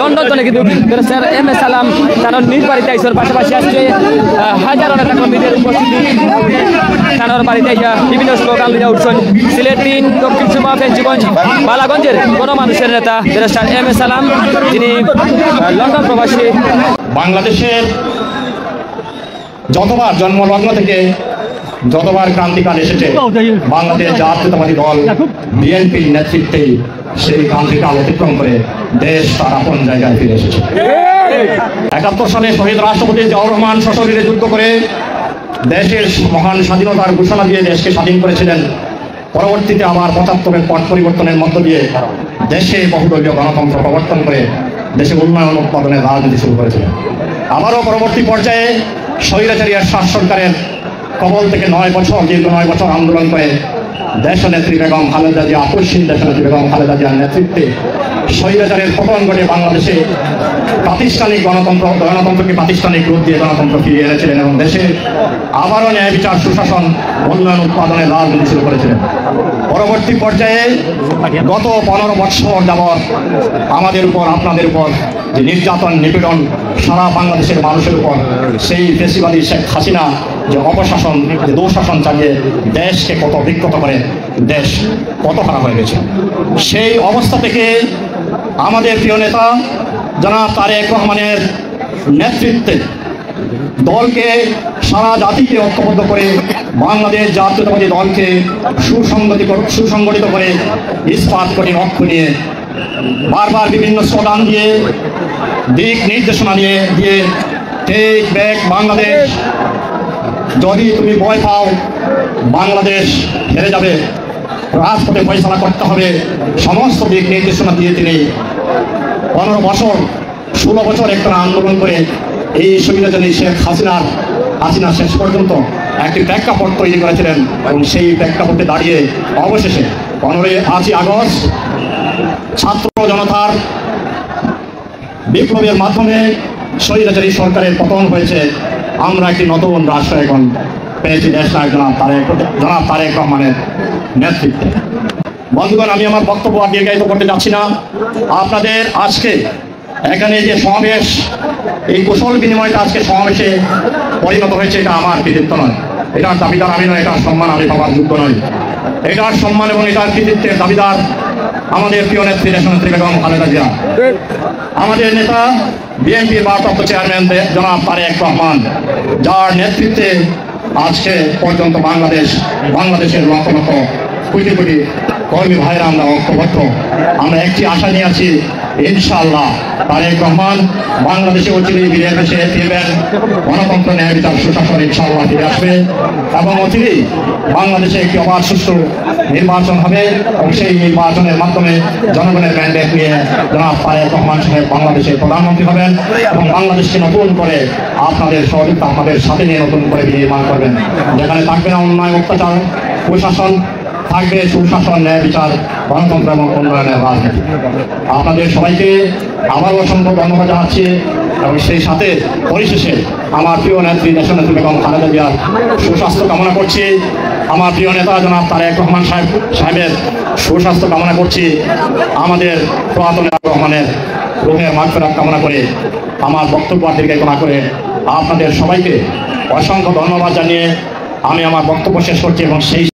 London তো কিন্তু sir M A সালাম তার নিজ বাড়িতে আইসর পাশাপাশি আজকে হাজারো নেতা কর্মীদের উপস্থিতি তার বাড়িতে বিভিন্ন স্লোগান লিয়ে উঠছেন সিলেট 3 দক্ষিণ সুরমা ফেঞ্চিগঞ্জ বালাগঞ্জের গণমানুষের নেতা স্যার এম এ সালাম, যিনি লন্ডন প্রবাসী। বাংলাদেশের যতবার জন্মলগ্ন থেকে যতবার ক্রান্তিকাল এসেছে, বাংলাদেশ জাতীয়তাবাদী দল বিএনপির নেতৃত্বে সেই ক্রান্তিকাল অতিক্রম করে দেশ তার আপন জায়গায় ফিরে এসেছে। ৭১ সালে শহীদ রাষ্ট্রপতি জিয়াউর রহমান সশরীরে যুদ্ধ করে দেশের মহান স্বাধীনতার ঘোষণা দিয়ে দেশকে স্বাধীন করেছিলেন। পরবর্তীতে আবার ৭৫-এর পট পরিবর্তনের মধ্য দিয়ে দেশে বহুদলীয় গণতন্ত্র প্রবর্তন করে দেশে উন্নয়ন উৎপাদনের রাজনীতি শুরু করেছিলেন। আবারও পরবর্তী পর্যায়ে স্বৈরাচারী এরশাদ সরকারের কবল থেকে 9 বছর দীর্ঘ 9 বছর আন্দোলন করে দেশনেত্রী বেগম খালেদা জিয়া, আপসহীন দেশনেত্রী বেগম খালেদা জিয়ার নেতৃত্বে স্বৈরাচারের পতন ঘটে বাংলাদেশে প্রাতিষ্ঠানিক গণতন্ত্রকে প্রাতিষ্ঠানিক রূপ দিয়ে গণতন্ত্র ফিরিয়ে এনেছিলেন এবং দেশে আবারও ন্যায় বিচার, সুশাসন, উন্নয়ন উৎপাদনের রাজনীতি শুরু করেছিলেন। পরবর্তী পর্যায়ে গত 15 বছর যাবৎ আমাদের উপর, আপনাদের উপর যে নির্যাতন, নিপীড়ন সারা বাংলাদেশের মানুষের উপর, সেই ফেসিবাদী শেখ হাসিনা যে অপশাসন, যে দুঃশাসন চালিয়ে দেশকে কত বিক্ষত করে দেশ কত খারাপ হয়ে গেছে, সেই অবস্থা থেকে আমাদের প্রিয় নেতা জনাব তারেক রহমানের নেতৃত্বে দলকে, সারা জাতিকে ঐক্যবদ্ধ করে বাংলাদেশ জাতীয়তাবাদী দলকে সুসংগঠিত করে ইস্পাত কঠিন অক্ষ নিয়ে বারবার বিভিন্ন স্লোগান দিয়ে, দিক নির্দেশনা দিয়ে টেক ব্যাক বাংলাদেশ, যদি তুমি ভয় পাও বাংলাদেশ হেরে যাবে, রাজপথে ফয়সালা করতে হবে, সমস্ত দিক নির্দেশনা দিয়ে তিনি 15 বছর 16 বছর একটা আন্দোলন করে এই সুবিধাজনী শেখ হাসিনা শেষ পর্যন্ত একটি প্রেক্ষাপট তৈরি করেছিলেন এবং সেই প্রেক্ষাপটে দাঁড়িয়ে অবশেষে 15ই আগস্ট ছাত্র জনতার বিপ্লবের মাধ্যমে স্বৈরাচারী সরকারের পতন হয়েছে। আমরা একটি নতুন রাষ্ট্র এখন পেয়েছি, দেশনায়ক জনাব তারেক রহমানের নেতৃত্বে। বন্ধুগণ, আমি আমার বক্তব্য আর দীর্ঘায়িত করতে যাচ্ছি না। আপনাদের আজকে এখানে যে সমাবেশ, এই কুশল বিনিময়টা আজকে সমাবেশে পরিণত হয়েছে, এটা আমার কৃতিত্ব নয়, এটার দাবিদার আমি নয়, এটার সম্মান আমি পাওয়ার যোগ্য নই। এটার সম্মান এবং এটার কৃতিত্বের দাবিদার আমাদের প্রিয় নেত্রী দেশনেত্রী বেগম খালেদা জিয়া, আমাদের নেতা বিএনপির ভারপ্রাপ্ত চেয়ারম্যান জনাব তারেক রহমান, যার নেতৃত্বে আজকে পর্যন্ত বাংলাদেশের লক্ষ লক্ষ কোটি কোটি কর্মী ভাইরা আমরা ঐক্যবদ্ধ। আমরা একটি আশা নিয়ে আছি, ইনশাআল্লাহ তারেক রহমান বাংলাদেশে অচিরেই ফিরবেন, গণতন্ত্র, ন্যায় বিচার, সুশাসন ইনশাআল্লাহ ফিরে আসবে এবং অচিরেই বাংলাদেশে একটি অবাধ সুষ্ঠু নির্বাচন হবে এবং সেই নির্বাচনের মাধ্যমে জনগণের ম্যান্ডেট নিয়ে জনাব তারেক রহমান সাহেব বাংলাদেশের প্রধানমন্ত্রী হবেন এবং বাংলাদেশকে নতুন করে আপনাদের সহযোগিতা, আপনাদের সাথে নিয়ে নতুন করে নির্মাণ করবেন, যেখানে থাকবে না অন্যায়, অত্যাচার, কুশাসন, থাকবে সুশাসন, ন্যায় বিচার, গণতন্ত্র এবং উন্নয়নের রাজনীতি। আপনাদের সবাইকে আবার অসংখ্য ধন্যবাদ জানাচ্ছি এবং সেই সাথে পরিশেষে আমার প্রিয় নেত্রী দেশনেত্রী বেগম খালেদা জিয়ার সুস্বাস্থ্য কামনা করছি। আমার প্রিয় নেতা জনাব তারেক রহমান সাহেবের সুস্বাস্থ্য কামনা করছি। আমাদের পুরাতন রহমানের রুহের মাগফিরাত কামনা করে আমার বক্তব্য দীর্ঘায়িত না করে আপনাদের সবাইকে অসংখ্য ধন্যবাদ জানিয়ে আমি আমার বক্তব্য শেষ করছি এবং সেই